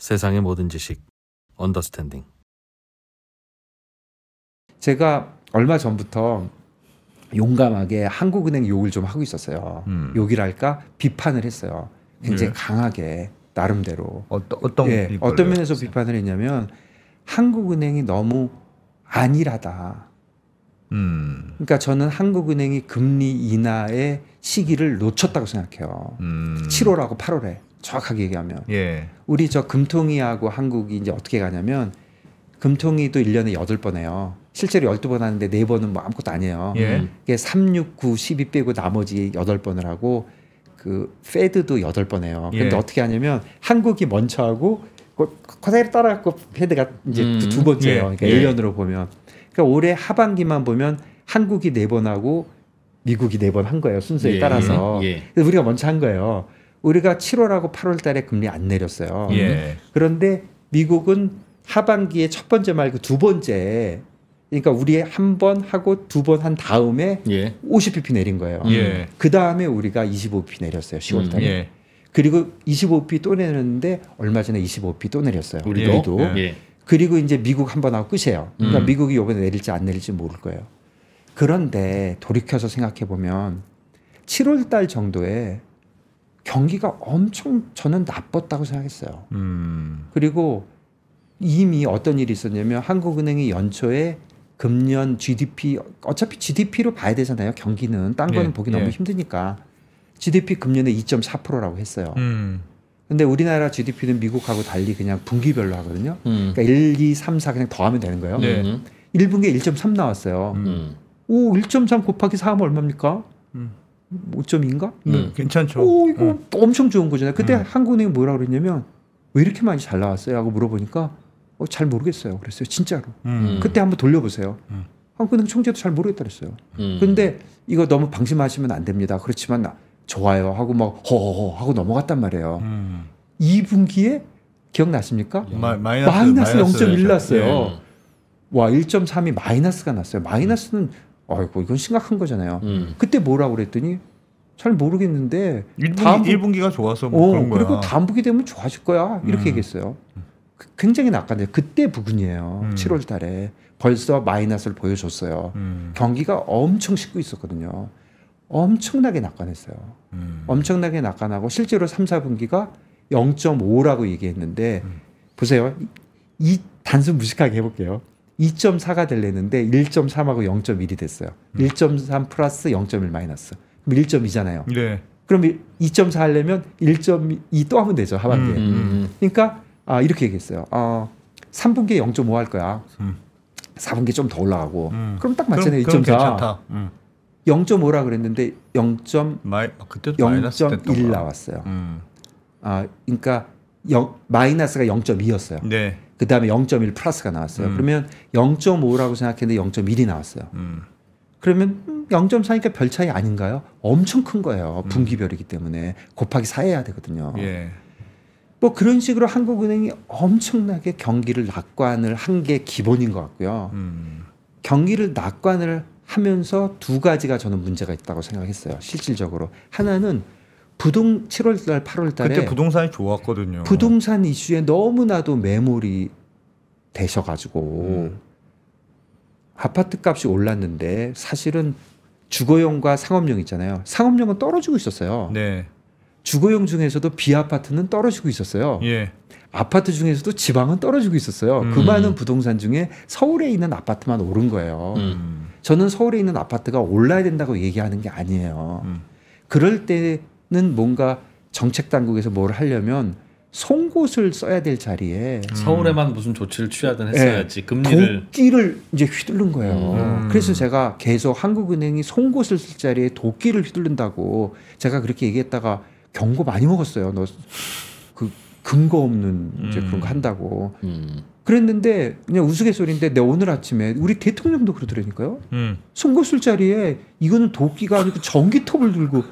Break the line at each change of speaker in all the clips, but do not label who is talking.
세상의 모든 지식 언더스탠딩.
제가 얼마 전부터 용감하게 한국은행 욕을 좀 하고 있었어요. 욕이랄까 비판을 했어요. 굉장히 강하게 나름대로.
어떤
면에서 비판을 했냐면 한국은행이 너무 안일하다. 그러니까 저는 한국은행이 금리 인하의 시기를 놓쳤다고 생각해요. 7월하고 8월에 정확하게 얘기하면. 우리 저 금통위하고 한국이 이제 어떻게 가냐면 금통위도 1년에 8번 해요. 실제로 12번 하는데 4번은 뭐 아무것도 아니에요. 이게 3, 6, 9, 12 빼고 나머지 8번을 하고 그 페드도 8번 해요. 근데 어떻게 하냐면 한국이 먼저 하고 그대로 따라갖고 페드가 이제 두 번째예요. 그러니까 1년으로 보면. 그러니까 올해 하반기만 보면 한국이 4번 하고 미국이 4번 한 거예요. 순서에 따라서. 그래서 우리가 먼저 한 거예요. 우리가 7월하고 8월 달에 금리 안 내렸어요. 그런데 미국은 하반기에 첫 번째 말고 두 번째, 그러니까 우리 한 번 하고 두 번 한 다음에 50bp 내린 거예요. 그 다음에 우리가 25bp 내렸어요. 10월 달에. 그리고 25bp 또 내렸는데 얼마 전에 25bp 또 내렸어요. 우리도. 그리고 이제 미국 한 번 하고 끝이에요. 그러니까 미국이 이번에 내릴지 안 내릴지 모를 거예요. 그런데 돌이켜서 생각해 보면 7월 달 정도에 경기가 엄청 저는 나빴다고 생각했어요. 그리고 이미 어떤 일이 있었냐면 한국은행이 연초에 금년 GDP, 어차피 GDP로 봐야 되잖아요. 경기는 딴 거는 보기 너무 힘드니까 GDP 금년에 2.4%라고 했어요. 근데 우리나라 GDP는 미국하고 달리 그냥 분기별로 하거든요. 그러니까 1, 2, 3, 4 그냥 더하면 되는 거예요. 1분기에 1.3 나왔어요. 오, 1.3 곱하기 4 하면 얼마입니까? 5.2인가?
괜찮죠.
오, 이거 엄청 좋은 거잖아요. 그때 한국은행이 뭐라 그랬냐면 왜 이렇게 많이 잘 나왔어요? 하고 물어보니까 잘 모르겠어요. 그랬어요. 진짜로. 그때 한번 돌려보세요. 한국은행 총재도 잘 모르겠다 그랬어요. 근데 이거 너무 방심하시면 안 됩니다. 그렇지만 좋아요 하고 막 허허허 하고 넘어갔단 말이에요. 2분기에 기억나십니까? 마이너스 0.1 났어요. 와, 1.3이 마이너스가 났어요. 마이너스는 아이고 이건 심각한 거잖아요. 그때 뭐라고 그랬더니 잘 모르겠는데
1분기가 좋아서 뭐 그런 거야.
그리고 다음 분기 되면 좋아질 거야. 이렇게 얘기했어요. 굉장히 낙관돼요. 그때 부근이에요. 7월 달에 벌써 마이너스를 보여줬어요. 경기가 엄청 식고 있었거든요. 엄청나게 낙관했어요. 엄청나게 낙관하고 실제로 3, 4분기가 0.5라고 얘기했는데 보세요. 이 단순 무식하게 해볼게요. 2.4가 되려는데 1.3하고 0.1이 됐어요. 1.3 플러스 0.1 마이너스. 그럼 1.2잖아요. 그럼 2.4 하려면 1.2 또 하면 되죠. 하반기에. 그러니까 이렇게 얘기했어요. 3분기에 0.5 할 거야. 4분기에 좀 더 올라가고. 그럼 딱 맞잖아요. 2.4. 0.5라 그랬는데 0.1 나왔어요. 그러니까 마이너스가 0.2였어요. 그 다음에 0.1 플러스가 나왔어요. 그러면 0.5라고 생각했는데 0.1이 나왔어요. 그러면 0.4니까 별 차이 아닌가요? 엄청 큰 거예요. 분기별이기 때문에 곱하기 4 해야 되거든요. 뭐 그런 식으로 한국은행이 엄청나게 경기를 낙관을 한 게 기본인 것 같고요. 경기를 낙관을 하면서 두 가지가 저는 문제가 있다고 생각했어요. 실질적으로. 하나는 7월 달, 8월 달에
그때 부동산이 좋았거든요.
부동산 이슈에 너무나도 매몰이 되셔가지고 아파트 값이 올랐는데 사실은 주거용과 상업용 있잖아요. 상업용은 떨어지고 있었어요. 주거용 중에서도 비아파트는 떨어지고 있었어요. 아파트 중에서도 지방은 떨어지고 있었어요. 그 많은 부동산 중에 서울에 있는 아파트만 오른 거예요. 저는 서울에 있는 아파트가 올라야 된다고 얘기하는 게 아니에요. 그럴 때는 뭔가 정책 당국에서 뭘 하려면 송곳을 써야 될 자리에
서울에만 무슨 조치를 취하든 했어야지. 금리를
도끼를 이제 휘두른 거예요. 그래서 제가 계속 한국은행이 송곳을 쓸 자리에 도끼를 휘두른다고 제가 그렇게 얘기했다가 경고 많이 먹었어요. 너 그 근거 없는 이제 그런 거 한다고. 그랬는데 그냥 우스갯소리인데 내 오늘 아침에 우리 대통령도 그러더라니까요. 송곳 쓸 자리에 이거는 도끼가 아니고 전기톱을 들고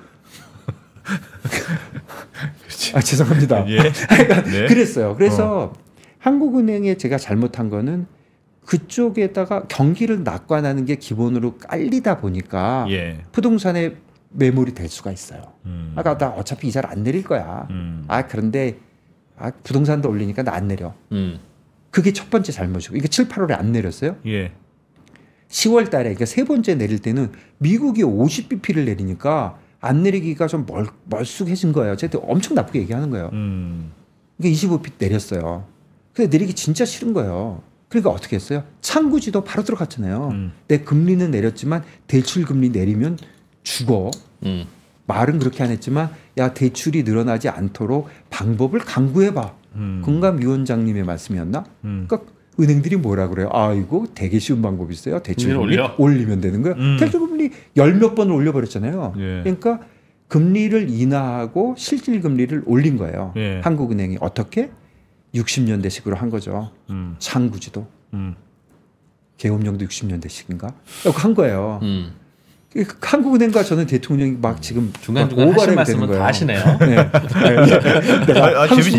죄송합니다. 그랬어요. 그래서 한국은행에 제가 잘못한 거는 그쪽에다가 경기를 낙관하는 게 기본으로 깔리다 보니까 부동산에 매몰이 될 수가 있어요. 나 어차피 이자를 안 내릴 거야. 그런데 부동산도 올리니까 나 안 내려. 그게 첫 번째 잘못이고 이게 7, 8월에 안 내렸어요.
예.
10월 달에 그러니까 세 번째 내릴 때는 미국이 50bp를 내리니까 안 내리기가 좀 멀쑥해진 거예요. 제가 엄청 나쁘게 얘기하는 거예요. 그러니까 25bp 내렸어요. 근데 내리기 진짜 싫은 거예요. 그러니까 어떻게 했어요? 창구지도 바로 들어갔잖아요. 내 금리는 내렸지만 대출 금리 내리면 죽어. 말은 그렇게 안 했지만 야 대출이 늘어나지 않도록 방법을 강구해봐. 금감위원장님의 말씀이었나? 그러니까 은행들이 뭐라 그래요? 아 이거 되게 쉬운 방법이 있어요. 대출 금리 올리면 되는 거예요. 대출 금리 10몇 번을 올려버렸잖아요.
예.
그러니까 금리를 인하하고 실질 금리를 올린 거예요.
예.
한국은행이 어떻게? 60년대식으로 한 거죠. 창구지도. 계엄령도 60년대식인가? 한 거예요. 한국은행과 저는 대통령이 막 지금
중간중간 하신 말씀은 다 하시네요.
네.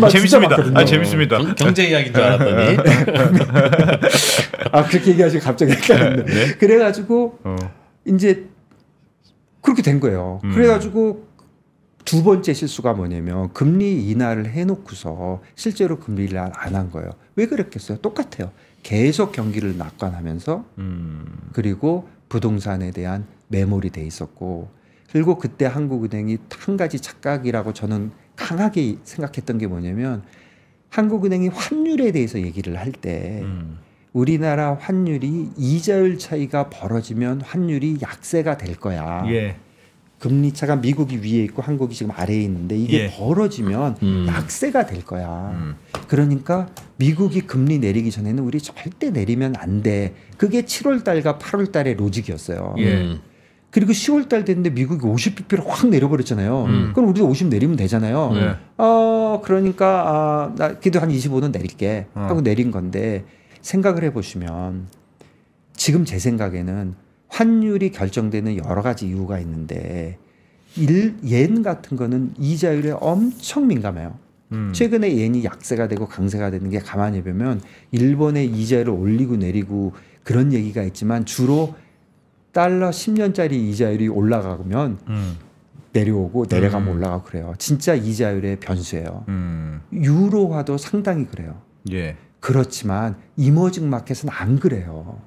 재밌습니다. 재밌습니다.
경제 이야기인 줄 알았더니.
그렇게 얘기하시고 갑자기 헷갈렸네. 네? 그래가지고 이제 그렇게 된 거예요. 그래가지고 두 번째 실수가 뭐냐면 금리 인하를 해놓고서 실제로 금리를 안 한 거예요. 왜 그랬겠어요? 똑같아요. 계속 경기를 낙관하면서 그리고 부동산에 대한 매몰이 돼 있었고 그리고 그때 한국은행이 한 가지 착각이라고 저는 강하게 생각했던 게 뭐냐면 한국은행이 환율에 대해서 얘기를 할 때 우리나라 환율이 이자율 차이가 벌어지면 환율이 약세가 될 거야.
예.
금리 차가 미국이 위에 있고 한국이 지금 아래에 있는데 이게
예.
벌어지면 약세가 될 거야. 그러니까 미국이 금리 내리기 전에는 우리 절대 내리면 안 돼. 그게 7월 달과 8월 달의 로직이었어요.
예.
그리고 10월 달 됐는데 미국이 50bp를 확 내려버렸잖아요. 그럼 우리도 50 내리면 되잖아요.
네.
그러니까 나 그래도 한 25는 내릴게 하고 내린 건데 생각을 해보시면 지금 제 생각에는 환율이 결정되는 여러 가지 이유가 있는데 옌 같은 거는 이자율에 엄청 민감해요. 최근에 옌이 약세가 되고 강세가 되는 게 가만히 보면 일본의 이자율을 올리고 내리고 그런 얘기가 있지만 주로 달러 10년짜리 이자율이 올라가면 내려오고 내려가면 올라가고 그래요. 진짜 이자율의 변수예요. 유로화도 상당히 그래요.
예.
그렇지만 이머징 마켓은 안 그래요.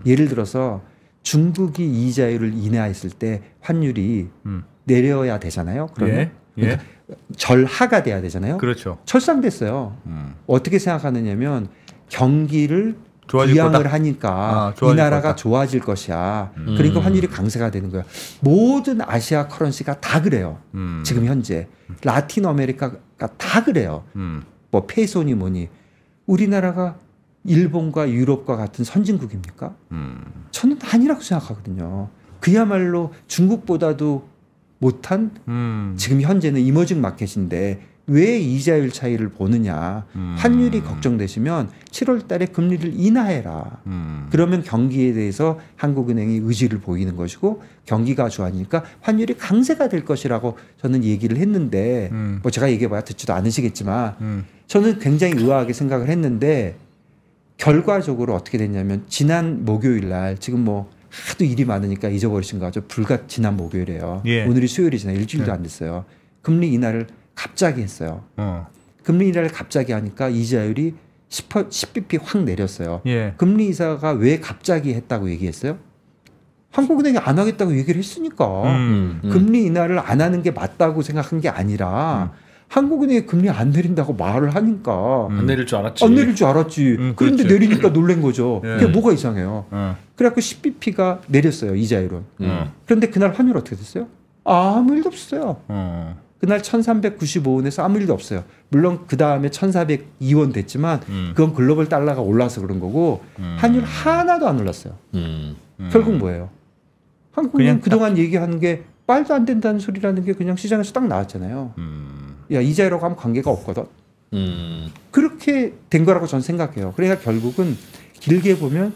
예를 들어서 중국이 이자율을 인하했을 때 환율이 내려야 되잖아요. 그러면
예.
그러니까 절하가 돼야 되잖아요.
그렇죠.
철상됐어요. 어떻게 생각하느냐면 경기를 부양을 하니까 이 나라가 좋아질 것이야. 그러니까 환율이 강세가 되는 거야. 모든 아시아 커런시가 다 그래요. 지금 현재 라틴 아메리카가 다 그래요. 뭐 페소니 뭐니 우리나라가 일본과 유럽과 같은 선진국입니까? 저는 아니라고 생각하거든요. 그야말로 중국보다도 못한 지금 현재는 이머징 마켓인데 왜 이자율 차이를 보느냐. 환율이 걱정되시면 7월 달에 금리를 인하해라. 그러면 경기에 대해서 한국은행이 의지를 보이는 것이고 경기가 좋아지니까 환율이 강세가 될 것이라고 저는 얘기를 했는데 뭐 제가 얘기해봐야 듣지도 않으시겠지만 저는 굉장히 의아하게 생각을 했는데 결과적으로 어떻게 됐냐면 지난 목요일 날 지금 뭐 하도 일이 많으니까 잊어버리신 거 같죠. 지난 목요일이에요.
예.
오늘이 수요일이잖아요. 일주일도 안 됐어요. 금리 인하를 갑자기 했어요. 금리 인하를 갑자기 하니까 이자율이 10bp 확 내렸어요.
예.
금리 인하가 왜 갑자기 했다고 얘기했어요? 한국은행이 안 하겠다고 얘기를 했으니까 금리 인하를 안 하는 게 맞다고 생각한 게 아니라 한국은행이 금리 안 내린다고 말을 하니까
안 내릴 줄 알았지.
안 내릴 줄 알았지. 그런데 내리니까 놀란 거죠.
예.
그게 뭐가 이상해요. 그래갖고 10bp가 내렸어요. 이자율은. 그런데 그날 환율 어떻게 됐어요? 아무 일도 없어요. 그날 1395원에서 아무 일도 없어요. 물론 그 다음에 1402원 됐지만 그건 글로벌 달러가 올라서 그런 거고 환율 하나도 안 올랐어요. 결국 뭐예요? 한국은행 그동안 얘기하는 게 말도 안 된다는 소리라는 게 그냥 시장에서 딱 나왔잖아요. 야 이자율하고 아무 관계가 없거든. 그렇게 된 거라고 저는 생각해요. 그러니까 결국은 길게 보면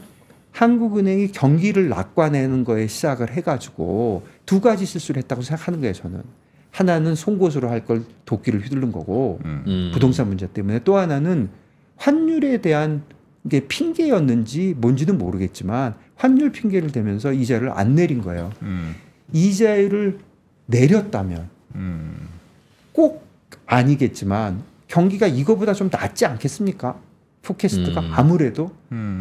한국은행이 경기를 낙관내는 거에 시작을 해가지고 두 가지 실수를 했다고 생각하는 거예요. 저는. 하나는 송곳으로 할 걸 도끼를 휘두른 거고 부동산 문제 때문에 또 하나는 환율에 대한 게 핑계였는지 뭔지는 모르겠지만 환율 핑계를 대면서 이자를 안 내린 거예요. 이자율을 내렸다면 꼭 아니겠지만 경기가 이거보다 좀 낫지 않겠습니까? 포캐스트가 아무래도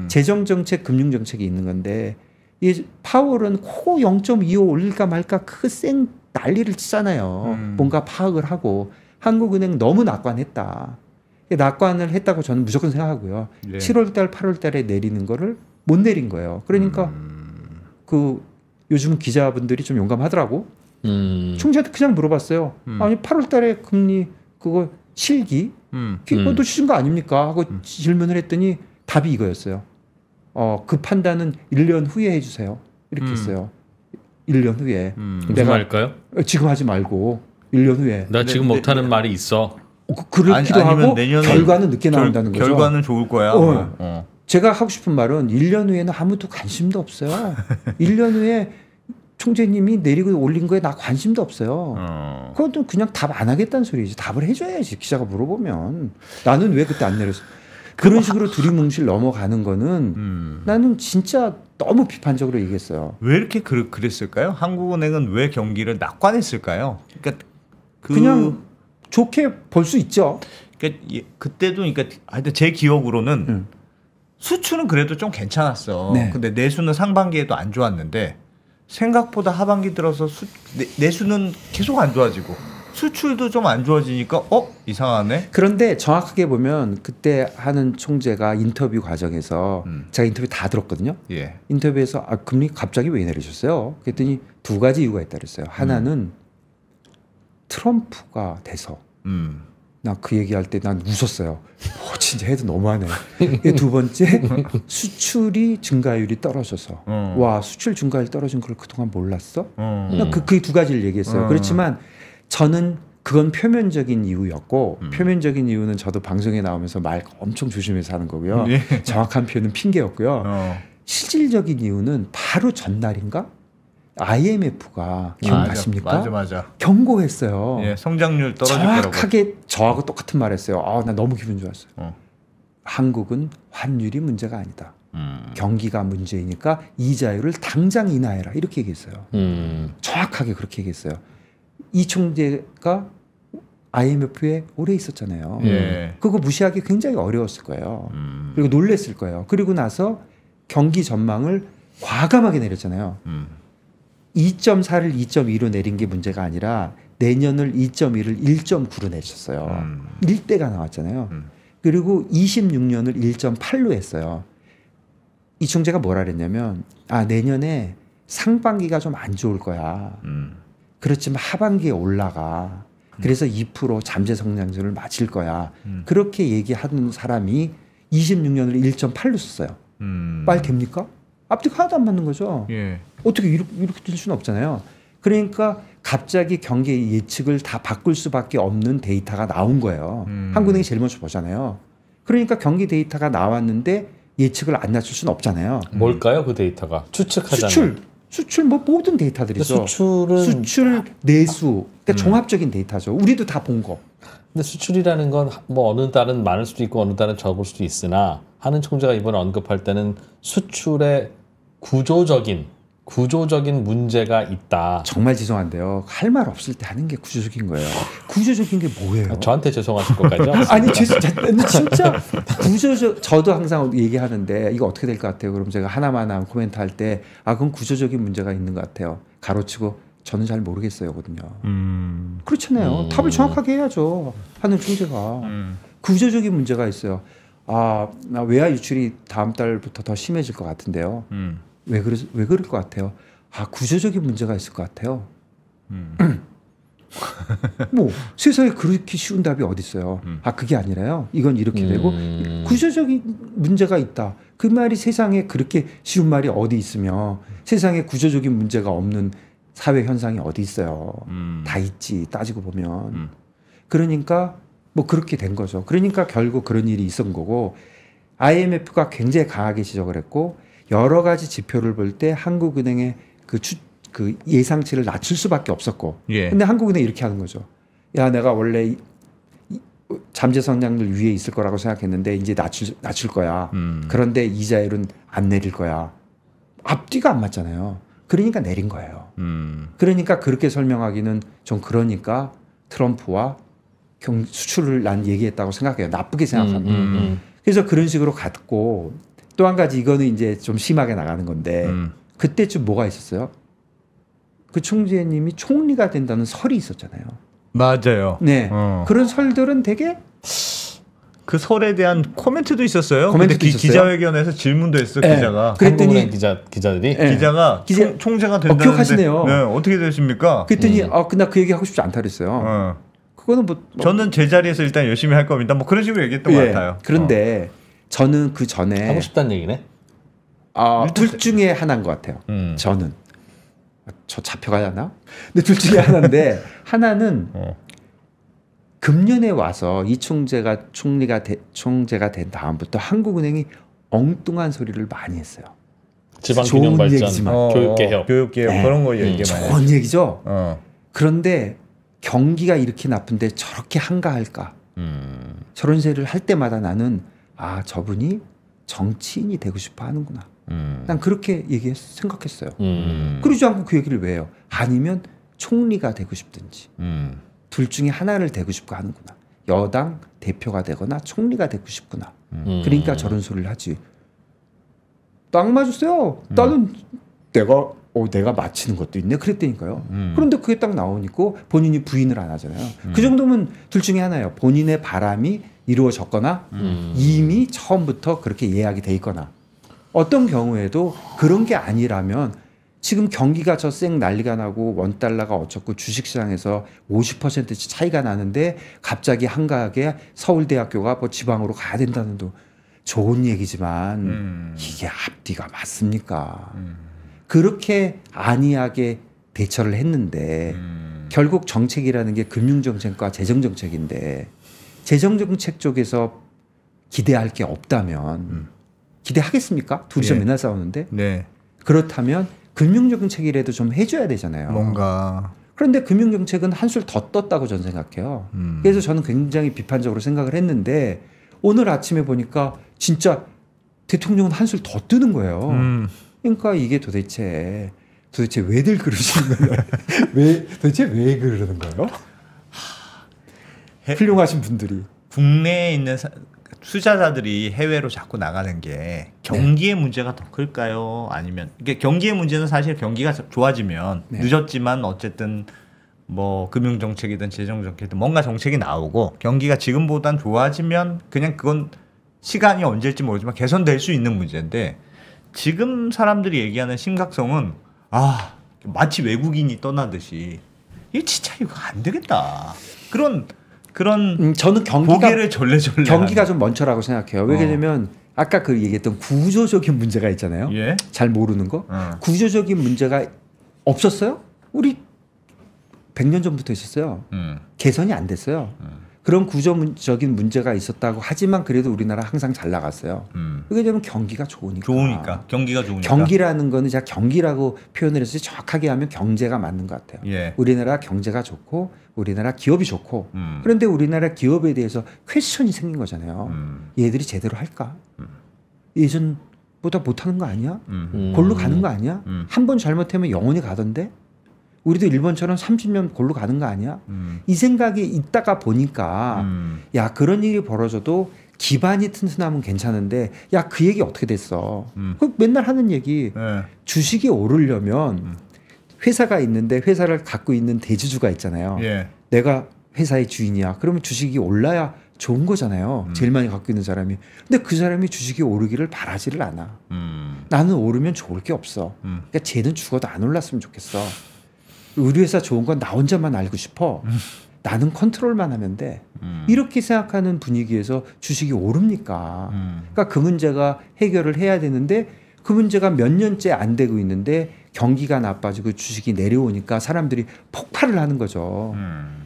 재정 정책, 금융 정책이 있는 건데 이 파월은 코 0.25 올릴까 말까 그 쌩 난리를 치잖아요. 뭔가 파악을 하고 한국은행 너무 낙관했다. 낙관을 했다고 저는 무조건 생각하고요.
네.
7월달, 8월달에 내리는 거를 못 내린 거예요. 그러니까 그 요즘 기자분들이 좀 용감하더라고. 총재한테 그냥 물어봤어요. 아니 8월달에 금리 그거 실기 그것도 주신 거 아닙니까? 하고 질문을 했더니 답이 이거였어요. 그 판단은 1년 후에 해주세요. 이렇게 했어요. 1년 후에.
무슨 말일까요?
지금 하지 말고 1년 후에.
나 지금 못하는 말이 있어.
그렇기도 하고 결과는 늦게 나온다는 거죠.
결과는 좋을 거야.
제가 하고 싶은 말은 1년 후에는 아무도 관심도 없어요. 1년 후에 총재님이 내리고 올린 거에 나 관심도 없어요. 그건 그냥 답 안 하겠다는 소리지. 답을 해줘야지. 기자가 물어보면. 나는 왜 그때 안 내렸어. 그런 식으로 두리뭉실 넘어가는 거는 나는 진짜 너무 비판적으로 얘기했어요.
왜 이렇게 그랬을까요? 한국은행은 왜 경기를 낙관했을까요? 그러니까
그냥 좋게 볼 수 있죠.
그러니까 그때도 그러니까 하여튼 제 기억으로는 수출은 그래도 좀 괜찮았어.
네.
근데 내수는 상반기에도 안 좋았는데 생각보다 하반기 들어서 내수는 계속 안 좋아지고 수출도 좀 안 좋아지니까 이상하네.
그런데 정확하게 보면 그때 하는 총재가 인터뷰 과정에서 제가 인터뷰 다 들었거든요.
예.
인터뷰에서 금리 갑자기 왜 내리셨어요? 그랬더니 두 가지 이유가 있다 그랬어요. 하나는 트럼프가 돼서 나 그 얘기할 때 난 웃었어요. 진짜 해도 너무하네. 두 번째 수출이 증가율이 떨어져서 와 수출 증가율 떨어진 걸 그동안 몰랐어? 그 두 가지를 얘기했어요. 그렇지만 저는 그건 표면적인 이유였고 표면적인 이유는 저도 방송에 나오면서 말 엄청 조심해서 하는 거고요.
예.
정확한 표현은 핑계였고요. 실질적인 이유는 바로 전날인가? IMF가 기억나십니까?
맞아.
경고했어요.
예, 성장률 떨어질 거라고.
정확하게 저하고 똑같은 말했어요. 나 너무 기분 좋았어요. 한국은 환율이 문제가 아니다. 경기가 문제이니까 이자율을 당장 인하해라. 이렇게 얘기했어요. 정확하게 그렇게 얘기했어요. 이 총재가 IMF에 오래 있었잖아요.
예.
그거 무시하기 굉장히 어려웠을 거예요. 그리고 놀랬을 거예요. 그리고 나서 경기 전망을 과감하게 내렸잖아요. 2.4를 2.2로 내린 게 문제가 아니라 내년을 2.1을 1.9로 내셨어요. 1대가 나왔잖아요. 그리고 26년을 1.8로 했어요. 이 총재가 뭐라 그랬냐면 내년에 상반기가 좀 안 좋을 거야. 그렇지만 하반기에 올라가. 그래서 2% 잠재 성장률을 맞출 거야. 그렇게 얘기하는 사람이 26년을 1.8로 썼어요. 말 됩니까? 앞뒤가 하나도 안 맞는 거죠.
예.
어떻게 이렇게 될 수는 없잖아요. 그러니까 갑자기 경기 예측을 다 바꿀 수밖에 없는 데이터가 나온 거예요. 한국은행이 제일 먼저 보잖아요. 그러니까 경기 데이터가 나왔는데 예측을 안 낮출 수는 없잖아요.
뭘까요, 그 데이터가? 추측하자면.
수출 뭐 모든 데이터들이죠. 수출 내수, 그러니까 종합적인 데이터죠. 우리도 다 본 거.
근데 수출이라는 건 뭐 어느 달은 많을 수도 있고 어느 달은 적을 수도 있으나 하는 총재가 이번에 언급할 때는 수출의 구조적인 문제가 있다.
정말 죄송한데요. 할 말 없을 때 하는 게 구조적인 거예요. 구조적인 게 뭐예요?
저한테 죄송하실 것까지요?
아니 진짜 구조적. 저도 항상 얘기하는데 이거 어떻게 될 것 같아요? 그럼 제가 하나만 코멘트 할 때 그건 구조적인 문제가 있는 것 같아요. 가로치고 저는 잘 모르겠어요거든요. 그렇잖아요. 답을 정확하게 해야죠. 하는 총재가. 구조적인 문제가 있어요. 나 외화 유출이 다음 달부터 더 심해질 것 같은데요. 왜 그럴 것 같아요? 구조적인 문제가 있을 것 같아요. 뭐 세상에 그렇게 쉬운 답이 어디 있어요? 그게 아니라요. 이건 이렇게 되고 구조적인 문제가 있다. 그 말이 세상에 그렇게 쉬운 말이 어디 있으며 세상에 구조적인 문제가 없는 사회 현상이 어디 있어요? 다 있지 따지고 보면. 그러니까 뭐 그렇게 된 거죠. 그러니까 결국 그런 일이 있었던 거고 IMF가 굉장히 강하게 지적을 했고 여러 가지 지표를 볼 때 한국은행의 그 예상치를 낮출 수밖에 없었고.
예.
근데 한국은행이 이렇게 하는 거죠. 야, 내가 원래 잠재 성장률 위에 있을 거라고 생각했는데 이제 낮출 거야. 그런데 이자율은 안 내릴 거야. 앞뒤가 안 맞잖아요. 그러니까 내린 거예요. 그러니까 그렇게 설명하기는 좀 그러니까 트럼프와 수출을 난 얘기했다고 생각해요. 나쁘게 생각합니다. 그래서 그런 식으로 갔고 또 한 가지 이거는 이제 좀 심하게 나가는 건데 그때쯤 뭐가 있었어요? 그 총재님이 총리가 된다는 설이 있었잖아요.
맞아요.
네. 그런 설들은 되게
그 설에 대한 코멘트도 있었어요.
코멘트도
근데
있었어요?
기자회견에서 질문도 했어
네.
기자가.
그랬더니
기자들이
네.
기자가 총재가 된다는데
기억하시네요.
네, 어떻게 되십니까?
그랬더니 나 그 얘기 하고 싶지 않다 그랬어요. 그거는 뭐
저는 제 자리에서 일단 열심히 할 겁니다. 뭐 그런 식으로 얘기했던 것 같아요.
그런데 저는 그 전에
하고 싶다는 얘기네.
둘 중에 하나인 것 같아요. 저는 저 잡혀가려나? 근데 둘 중에 하나인데 하나는 금년에 와서 이 총재가 총재가 된 다음부터 한국은행이 엉뚱한 소리를 많이 했어요.
지방균형
좋은
발전,
얘기지만.
교육개혁,
네.
그런 거 얘기 많이 해요.
좋은 얘기죠. 그런데 경기가 이렇게 나쁜데 저렇게 한가할까? 저런 소리를 할 때마다 나는 저분이 정치인이 되고 싶어 하는구나. 난 그렇게 생각했어요. 그러지 않고 그 얘기를 왜 해요? 아니면 총리가 되고 싶든지 둘 중에 하나를 되고 싶고 하는구나. 여당 대표가 되거나 총리가 되고 싶구나. 그러니까 저런 소리를 하지. 딱 맞으세요. 나는 내가 맞히는 것도 있네. 그랬다니까요. 그런데 그게 딱 나오니까 본인이 부인을 안 하잖아요. 그 정도면 둘 중에 하나예요. 본인의 바람이 이루어졌거나 이미 처음부터 그렇게 예약이 돼 있거나 어떤 경우에도 그런 게 아니라면 지금 경기가 저 쌩 난리가 나고 원달러가 어쩌고 주식시장에서 50%씩 차이가 나는데 갑자기 한가하게 서울대학교가 뭐 지방으로 가야 된다는 도 좋은 얘기지만 이게 앞뒤가 맞습니까? 그렇게 안이하게 대처를 했는데 결국 정책이라는 게 금융정책과 재정정책인데 재정정책 쪽에서 기대할 게 없다면 기대하겠습니까? 둘이서 맨날 싸우는데
네.
그렇다면 금융정책이라도 좀 해줘야 되잖아요.
뭔가
그런데 금융정책은 한술 더 떴다고 저는 생각해요. 그래서 저는 굉장히 비판적으로 생각을 했는데 오늘 아침에 보니까 진짜 대통령은 한술 더 뜨는 거예요. 그러니까 이게 도대체 왜들 그러시는 거예요? 도대체 왜 그러는 거예요? 훌륭하신 분들이.
국내에 있는 투자자들이 해외로 자꾸 나가는 게 경기의 문제가 더 클까요? 아니면 이게 경기의 문제는 사실 경기가 좋아지면 늦었지만 어쨌든 뭐 금융 정책이든 재정 정책이든 뭔가 정책이 나오고 경기가 지금보단 좋아지면 그냥 그건 시간이 언제일지 모르지만 개선될 수 있는 문제인데 지금 사람들이 얘기하는 심각성은 마치 외국인이 떠나듯이 이게 진짜 이거 안 되겠다. 그런
저는
고개를 절레절레
경기가 좀 먼저라고 생각해요. 왜냐면 아까 그 얘기했던 구조적인 문제가 있잖아요.
예?
잘 모르는 거. 구조적인 문제가 없었어요? 우리 100년 전부터 있었어요. 개선이 안 됐어요. 그런 구조적인 문제가 있었다고 하지만 그래도 우리나라 항상 잘 나갔어요. 왜냐하면 경기가 좋으니까.
경기가 좋으니까.
경기라는 거는 제가 경기라고 표현을 해서 정확하게 하면 경제가 맞는 것 같아요.
예.
우리나라 경제가 좋고 우리나라 기업이 좋고 그런데 우리나라 기업에 대해서 퀘스천이 생긴 거잖아요. 얘들이 제대로 할까? 예전보다 못하는 거 아니야? 골로 가는 거 아니야? 한 번 잘못하면 영원히 가던데? 우리도 일본처럼 30년 골로 가는 거 아니야? 이 생각이 있다가 보니까 야 그런 일이 벌어져도 기반이 튼튼하면 괜찮은데 야 그 얘기 어떻게 됐어? 그 맨날 하는 얘기 주식이 오르려면 회사가 있는데 회사를 갖고 있는 대주주가 있잖아요.
예.
내가 회사의 주인이야. 그러면 주식이 올라야 좋은 거잖아요. 제일 많이 갖고 있는 사람이. 근데 그 사람이 주식이 오르기를 바라지를 않아. 나는 오르면 좋을 게 없어. 그러니까 쟤는 죽어도 안 올랐으면 좋겠어. 우리 회사 좋은 건 나 혼자만 알고 싶어. 나는 컨트롤만 하면 돼. 이렇게 생각하는 분위기에서 주식이 오릅니까? 그러니까 그 문제가 해결을 해야 되는데 그 문제가 몇 년째 안 되고 있는데 경기가 나빠지고 주식이 내려오니까 사람들이 폭발을 하는 거죠.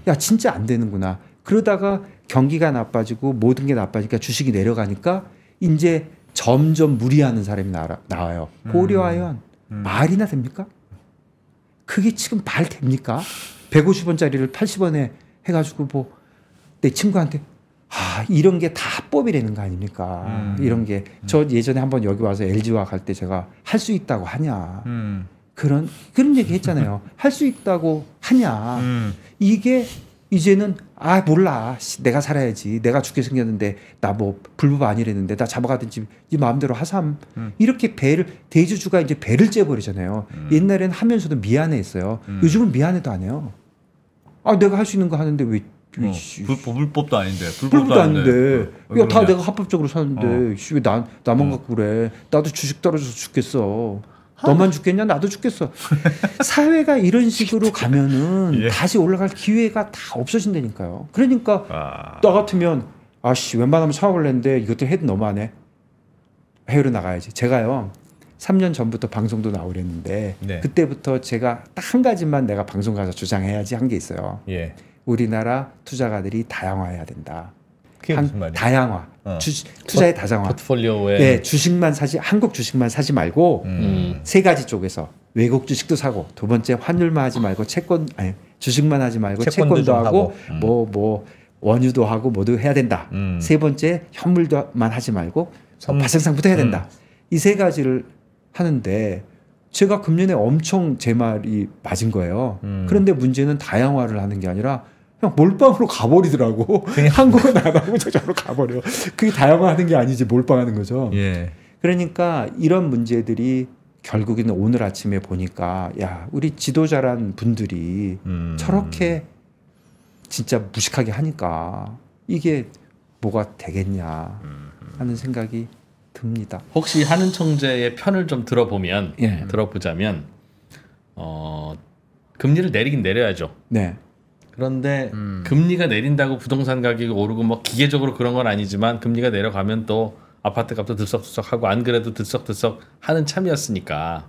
야 진짜 안 되는구나. 그러다가 경기가 나빠지고 모든 게 나빠지니까 주식이 내려가니까 이제 점점 무리하는 사람이 나와요. 고려하연 말이나 됩니까? 그게 지금 말 됩니까? 150원짜리를 80원에 해가지고 뭐 내 친구한테 이런 게 다 합법이라는 거 아닙니까? 이런 게 저 예전에 한번 여기 와서 LG와 갈 때 제가 할 수 있다고 하냐 그런 얘기 했잖아요. 할 수 있다고 하냐 이게 이제는 아 몰라 내가 살아야지 내가 죽게 생겼는데 나 뭐 불법 아니랬는데 나 잡아가든지 네 마음대로 하삼 이렇게 대주주가 이제 배를 째버리잖아요. 옛날에는 하면서도 미안해했어요. 요즘은 미안해도 안 해요. 아 내가 할 수 있는 거 하는데 왜
불법도 아닌데
불법도 아닌데 야 다 내가 합법적으로 사는데 왜 나만 갖고 그래. 나도 주식 떨어져서 죽겠어. 너만 죽겠냐? 나도 죽겠어. 사회가 이런 식으로 가면은
예.
다시 올라갈 기회가 다 없어진다니까요. 그러니까 나 같으면 아씨 웬만하면 창업을 했는데 이것도 해도 너무하네. 해외로 나가야지. 제가요 3년 전부터 방송도 나오랬는데
네.
그때부터 제가 딱 한 가지만 내가 방송 가서 주장해야지 한 게 있어요.
예.
우리나라 투자가들이 다양화해야 된다.
그게 무슨 말이야?
다양화. 투자의 다양화.
포트폴리오에
네, 주식만 사지 한국 주식만 사지 말고 세 가지 쪽에서 외국 주식도 사고 두 번째 환율만 하지 말고 주식만 하지 말고 채권도 하고 뭐 원유도 하고 모두 해야 된다. 세 번째 현물도만 하지 말고 발생상부터 해야 된다. 이 세 가지를 하는데 제가 금년에 엄청 제 말이 맞은 거예요. 그런데 문제는 다양화를 하는 게 아니라 그냥 몰빵으로 가버리더라고. 한국은 안 하고 저쪽으로 가버려. 그게 다양화하는 게 아니지 몰빵하는 거죠.
예.
그러니까 이런 문제들이 결국에는 오늘 아침에 보니까 야 우리 지도자란 분들이 저렇게 진짜 무식하게 하니까 이게 뭐가 되겠냐 하는 생각이 듭니다.
혹시 한은 총재의 편을 좀 들어보면
예.
들어보자면 금리를 내리긴 내려야죠.
네.
그런데 금리가 내린다고 부동산 가격이 오르고 뭐 기계적으로 그런 건 아니지만 금리가 내려가면 또 아파트 값도 들썩들썩하고 안 그래도 들썩들썩 하는 참이었으니까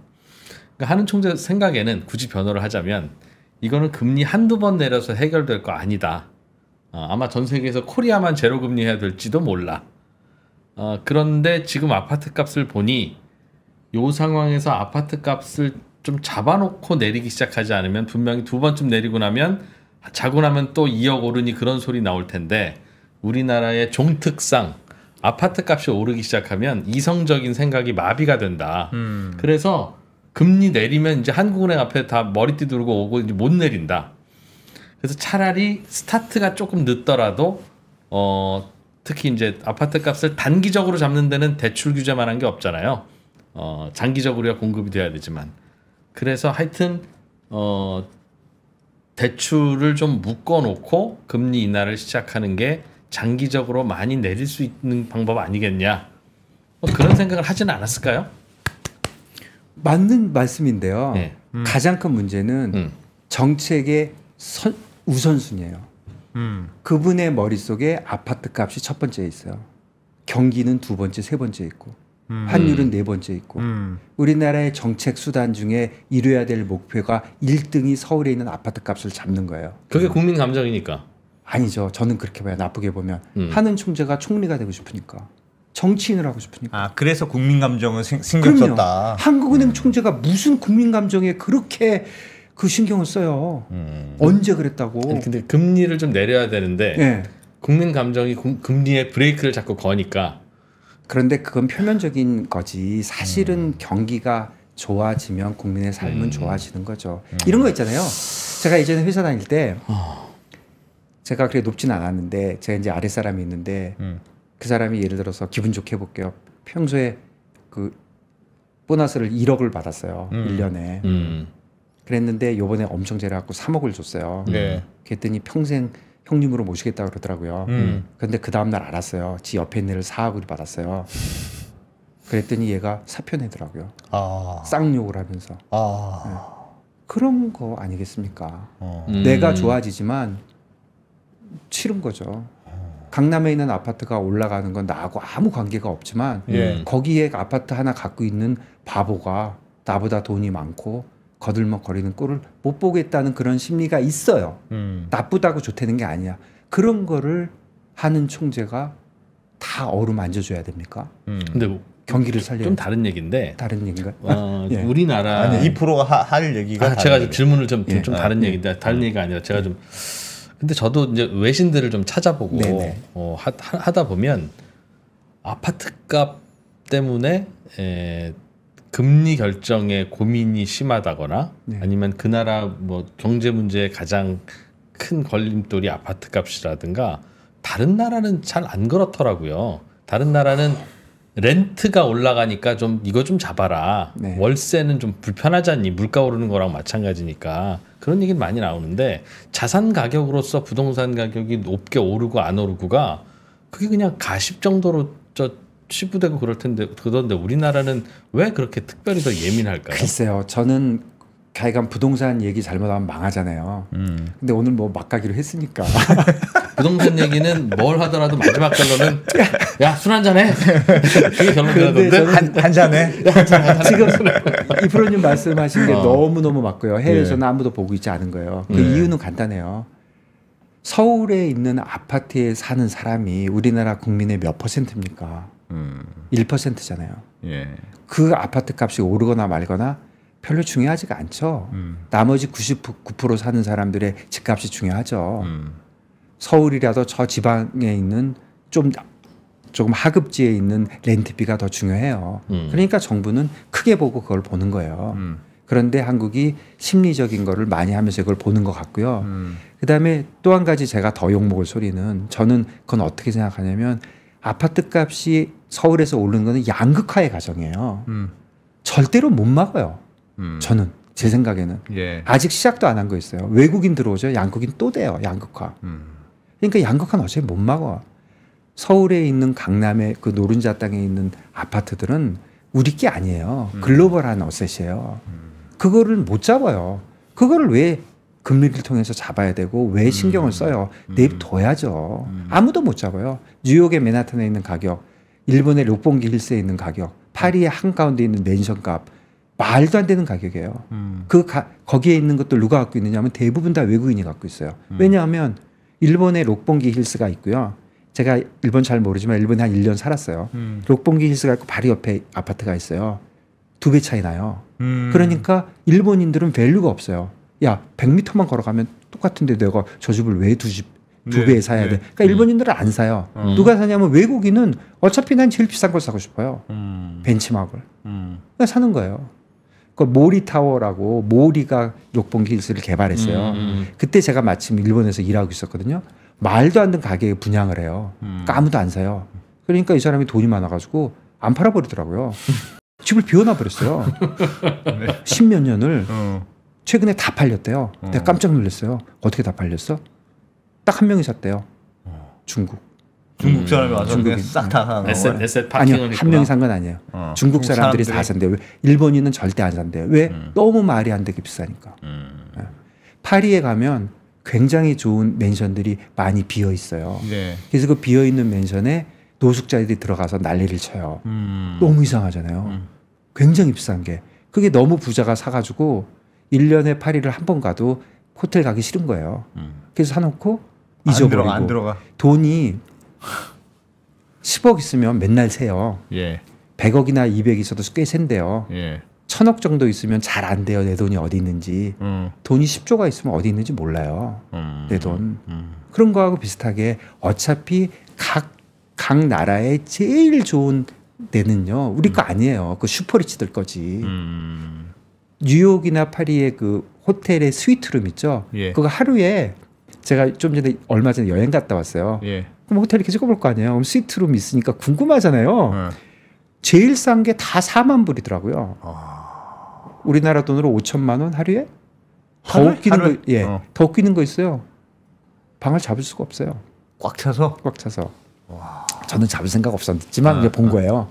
그러니까 한은 총재 생각에는 굳이 변호를 하자면 이거는 금리 한두 번 내려서 해결될 거 아니다. 아마 전 세계에서 코리아만 제로 금리 해야 될지도 몰라. 그런데 지금 아파트 값을 보니 요 상황에서 아파트 값을 좀 잡아놓고 내리기 시작하지 않으면 분명히 두 번쯤 내리고 나면 자고 나면 또 2억 오르니 그런 소리 나올 텐데 우리나라의 종특상 아파트 값이 오르기 시작하면 이성적인 생각이 마비가 된다. 그래서 금리 내리면 이제 한국은행 앞에 다 머리띠 두르고 오고 이제 못 내린다. 그래서 차라리 스타트가 조금 늦더라도 특히 이제 아파트 값을 단기적으로 잡는 데는 대출 규제만 한 게 없잖아요. 장기적으로야 공급이 돼야 되지만. 그래서 하여튼 대출을 좀 묶어놓고 금리 인하를 시작하는 게 장기적으로 많이 내릴 수 있는 방법 아니겠냐. 그런 생각을 하지는 않았을까요?
맞는 말씀인데요.
네.
가장 큰 문제는 정책의 우선순위예요. 그분의 머릿속에 아파트 값이 첫 번째에 있어요. 경기는 두 번째, 세 번째 있고 환율은 네 번째 있고 우리나라의 정책 수단 중에 이뤄야 될 목표가 1등이 서울에 있는 아파트 값을 잡는 거예요.
그게 국민 감정이니까.
아니죠. 저는 그렇게 봐요. 나쁘게 보면 한은 총재가 총리가 되고 싶으니까 정치인을 하고 싶으니까.
아 그래서 국민 감정은 신경
그럼요.
썼다.
한국은행 총재가 무슨 국민 감정에 그렇게 그 신경을 써요. 언제 그랬다고.
근데 금리를 좀 내려야 되는데
네.
국민 감정이 금리에 브레이크를 자꾸 거니까.
그런데 그건 표면적인 거지. 사실은 경기가 좋아지면 국민의 삶은 좋아지는 거죠. 이런 거 있잖아요. 제가 예전에 회사 다닐 때 제가 그렇게 높진 않았는데 제가 이제 아랫사람이 있는데 그 사람이 예를 들어서 기분 좋게 해볼게요. 평소에 그 보너스를 1억을 받았어요. 1년에. 그랬는데 요번에 엄청 잘해갖고 3억을 줬어요.
네.
그랬더니 평생 형님으로 모시겠다고 그러더라고요. 그런데 그 다음날 알았어요. 지 옆에 있는 애를 4억을 받았어요. 그랬더니 얘가 사표 내더라고요. 쌍욕을 하면서. 네. 그런 거 아니겠습니까? 내가 좋아지지만 싫은 거죠. 강남에 있는 아파트가 올라가는 건 나하고 아무 관계가 없지만 거기에 아파트 하나 갖고 있는 바보가 나보다 돈이 많고 거들먹거리는 꼴을 못 보겠다는 그런 심리가 있어요. 나쁘다고 좋다는 게 아니야. 그런 거를 하는 총재가 다 어루만져줘야 됩니까?
근데
경기를 살려야
좀 다른 얘기인데.
다른 얘기인가?
예. 우리나라
아니 2%가 할 얘기가
제가 질문을 좀
예.
다른 얘기인데 다른 얘기가 아니라 제가 좀 근데 저도 이제 외신들을 좀 찾아보고 하다 보면 아파트 값 때문에 금리 결정에 고민이 심하다거나 아니면 그 나라 뭐 경제 문제에 가장 큰 걸림돌이 아파트 값이라든가 다른 나라는 잘 안 그렇더라고요. 다른 나라는 렌트가 올라가니까 좀 이거 좀 잡아라.
네.
월세는 좀 불편하지 않니? 물가 오르는 거랑 마찬가지니까 그런 얘기는 많이 나오는데 자산 가격으로서 부동산 가격이 높게 오르고 안 오르고가 그게 그냥 가십 정도로 치부되고 그럴 텐데 그런데 우리나라는 왜 그렇게 특별히 더 예민할까요?
글쎄요. 저는 가여간 부동산 얘기 잘못하면 망하잖아요. 근데 오늘 뭐 막가기로 했으니까
부동산 얘기는 뭘 하더라도 마지막 결론은 야 술 한잔 해. 그게 결론이라던데.
한 잔에
지금 이프로님 말씀하신 게 너무너무 맞고요. 해외에서는
예.
아무도 보고 있지 않은 거예요. 그 이유는 간단해요. 서울에 있는 아파트에 사는 사람이 우리나라 국민의 몇 %입니까? 1%잖아요.
예.
그 아파트 값이 오르거나 말거나 별로 중요하지가 않죠. 나머지 99% 사는 사람들의 집값이 중요하죠. 서울이라도 저 지방에 있는 조금 하급지에 있는 렌트비가 더 중요해요. 그러니까 정부는 크게 보고 그걸 보는 거예요. 그런데 한국이 심리적인 거를 많이 하면서 그걸 보는 것 같고요. 그다음에 또 한 가지 제가 더 욕먹을 소리는 저는 그건 어떻게 생각하냐면 아파트 값이 서울에서 오르는 거는 양극화의 과정이에요. 절대로 못 막아요. 저는 제 생각에는
예.
아직 시작도 안 한 거 있어요. 외국인 들어오죠. 양국인 또 돼요. 양극화. 그러니까 양극화는 어차피 못 막아. 서울에 있는 강남의 그 노른자 땅에 있는 아파트들은 우리 게 아니에요. 글로벌한 어셋이에요. 그거를 못 잡아요. 그거를 왜 금리를 통해서 잡아야 되고 왜 신경을 써요? 내둬야죠. 아무도 못 잡아요. 뉴욕의 맨하탄에 있는 가격, 일본의 록봉기 힐스에 있는 가격, 파리의 한가운데 있는 맨션 값 말도 안 되는 가격이에요. 거기에 있는 것들 누가 갖고 있느냐면 대부분 다 외국인이 갖고 있어요. 왜냐하면 일본의 록봉기 힐스가 있고요. 제가 일본 잘 모르지만 일본에 한 1년 살았어요. 록봉기 힐스가 있고 바로 옆에 아파트가 있어요. 2배 차이 나요. 그러니까 일본인들은 밸류가 없어요. 야 100m만 걸어가면 똑같은데 내가 저 집을 왜 두 배에 사야 돼? 그러니까 일본인들은 안 사요. 누가 사냐면 외국인은 어차피 난 제일 비싼 걸 사고 싶어요. 벤치마크를. 그러니까 사는 거예요. 그 모리타워라고 모리가 록봉기 힐스를 개발했어요. 그때 제가 마침 일본에서 일하고 있었거든요. 말도 안 되는 가격에 분양을 해요. 그러니까 아무도 안 사요. 그러니까 이 사람이 돈이 많아가지고 안 팔아버리더라고요. 집을 비워놔버렸어요.
네.
10몇 년을. 최근에 다 팔렸대요. 내가 깜짝 놀랐어요. 어떻게 다 팔렸어? 딱 한 명이 샀대요. 중국
사람이 와서
중국인.
싹다 사는 거예요?
에셋 파킹을
아니요. 한 명이 산 건 아니에요. 중국 사람들이 다 산대요. 왜? 일본인은 절대 안 산대요. 왜? 너무 말이 안 되게 비싸니까. 파리에 가면 굉장히 좋은 맨션들이 많이 비어 있어요.
네.
그래서 그 비어 있는 맨션에 노숙자들이 들어가서 난리를 쳐요. 너무 이상하잖아요. 굉장히 비싼 게. 그게 너무 부자가 사가지고 1년에 파리를 한 번 가도 호텔 가기 싫은 거예요. 그래서 사놓고 잊어버리고
안 들어가.
돈이 10억 있으면 맨날 세요.
예.
100억이나 200이 있어도 꽤 센대요.
예.
1000억 정도 있으면 잘 안 돼요. 내 돈이 어디 있는지. 돈이 10조가 있으면 어디 있는지 몰라요. 내 돈. 그런 거하고 비슷하게 어차피 각 나라의 제일 좋은 데는요. 우리 거 아니에요. 그 슈퍼리치들 거지. 뉴욕이나 파리의 그 호텔의 스위트룸 있죠.
예.
그거 하루에 제가 좀 전에 얼마 전에 여행 갔다 왔어요.
예.
그럼 호텔 이렇게 찍어볼 거 아니에요. 그럼 스위트룸 있으니까 궁금하잖아요. 제일 싼 게 다 4만 불이더라고요. 우리나라 돈으로 5천만 원 하루에? 더 웃기는 거, 예, 더 웃기는 거 있어요. 방을 잡을 수가 없어요.
꽉 차서?
꽉 차서. 저는 잡을 생각 없었지만 이제 본 거예요.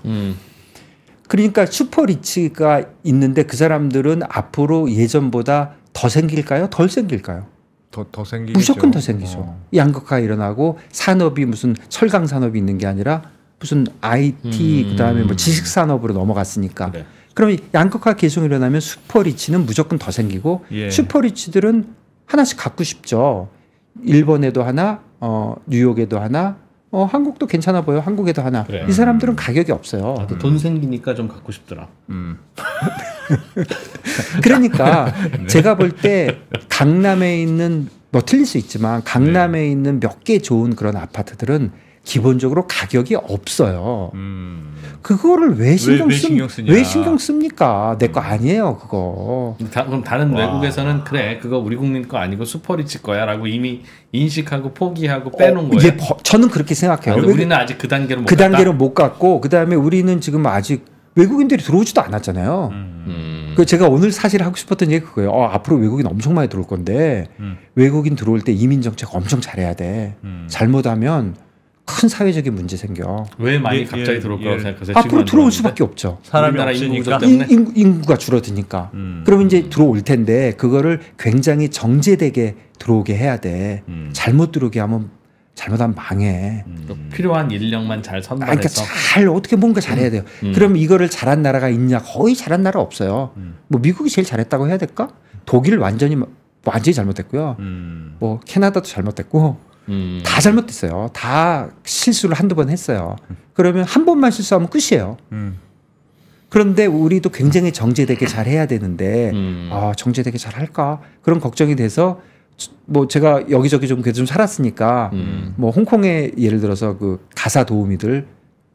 그러니까 슈퍼리치가 있는데 그 사람들은 앞으로 예전보다 더 생길까요? 덜 생길까요?
더 생기죠.
무조건 더 생기죠. 양극화 일어나고 산업이 무슨 철강 산업이 있는 게 아니라 무슨 IT 그다음에 뭐 지식 산업으로 넘어갔으니까.
그래.
그럼 양극화 계속 일어나면 슈퍼리치는 무조건 더 생기고
예.
슈퍼리치들은 하나씩 갖고 싶죠. 일본에도 하나, 뉴욕에도 하나, 한국도 괜찮아 보여. 한국에도 하나.
그래.
이 사람들은 가격이 없어요.
나도 돈 생기니까 좀 갖고 싶더라.
그러니까 제가 볼 때 강남에 있는 뭐 틀릴 수 있지만 강남에 있는 몇 개 좋은 그런 아파트들은 기본적으로 가격이 없어요. 그거를 왜 신경 씁니까? 내 거 아니에요, 그거.
그럼 다른 외국에서는 그래, 그거 우리 국민 거 아니고 슈퍼리치 거야라고 이미 인식하고 포기하고 빼놓은 거예요.
저는 그렇게 생각해요.
우리는 아직 그 단계로
못 갔고, 그 다음에 우리는 지금 아직 외국인들이 들어오지도 않았잖아요. 그 제가 오늘 사실 하고 싶었던 얘기 그거예요. 앞으로 외국인 엄청 많이 들어올 건데 외국인 들어올 때 이민 정책 엄청 잘해야 돼. 잘못하면 큰 사회적인 문제 생겨.
왜 많이 갑자기 들어올 거라고 생각하세요?
앞으로 들어올 수밖에 없죠.
사람이 없으니까.
인구가 줄어드니까. 그러면 이제 들어올 텐데 그거를 굉장히 정제되게 들어오게 해야 돼. 잘못 들어오게 하면 잘못하면 망해.
필요한 인력만 잘 선발해서.
그러니까 어떻게 뭔가 잘해야 돼요. 그럼 이거를 잘한 나라가 있냐? 거의 잘한 나라 없어요. 뭐 미국이 제일 잘했다고 해야 될까? 독일 완전히 잘못됐고요. 뭐 캐나다도 잘못됐고. 다 잘못됐어요. 다 실수를 한두 번 했어요. 그러면 한 번만 실수하면 끝이에요. 그런데 우리도 굉장히 정제되게 잘 해야 되는데 정제되게 잘 할까? 그런 걱정이 돼서 뭐 제가 여기저기 좀 그래도 좀 살았으니까 뭐 홍콩에 예를 들어서 그 가사 도우미들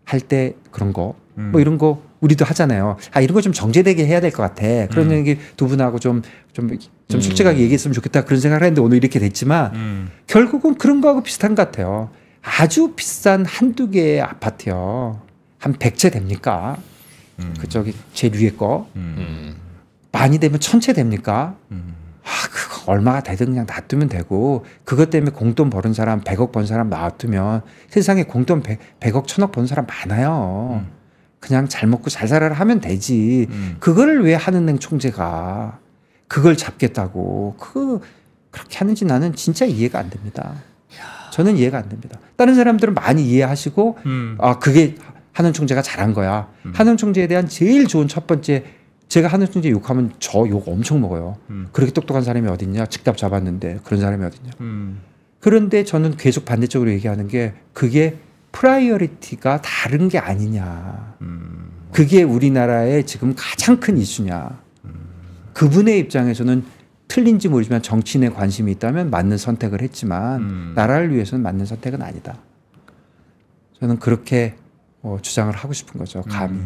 할 때 그런 거 뭐 이런 거 우리도 하잖아요. 이런 거 좀 정제되게 해야 될 것 같아. 그런 얘기 두 분하고 좀 솔직하게 얘기했으면 좋겠다 그런 생각을 했는데 오늘 이렇게 됐지만 결국은 그런 거하고 비슷한 것 같아요. 아주 비싼 한두 개의 아파트요. 한 100채 됩니까? 그 저기 제일 위에 거. 많이 되면 1000채 됩니까? 그거 얼마가 되든 그냥 놔두면 되고 그것 때문에 공돈 버는 사람 100억 번 사람 놔두면 세상에 공돈 100억 1000억 번 사람 많아요. 그냥 잘 먹고 잘 살아라 하면 되지. 그거를 왜 하는행 총재가 그걸 잡겠다고 그렇게 하는지 나는 진짜 이해가 안 됩니다. 저는 이해가 안 됩니다. 다른 사람들은 많이 이해하시고 그게 한원 총재가 잘한 거야. 한원 총재에 대한 제일 좋은 첫 번째 제가 한원 총재 욕하면 저 욕 엄청 먹어요. 그렇게 똑똑한 사람이 어딨냐? 즉답 잡았는데 그런 사람이 어딨냐? 그런데 저는 계속 반대쪽으로 얘기하는 게 그게 프라이어리티가 다른 게 아니냐. 그게 우리나라의 지금 가장 큰 이슈냐. 그분의 입장에서는 틀린지 모르지만 정치인에 관심이 있다면 맞는 선택을 했지만 나라를 위해서는 맞는 선택은 아니다. 저는 그렇게 주장을 하고 싶은 거죠. 감히.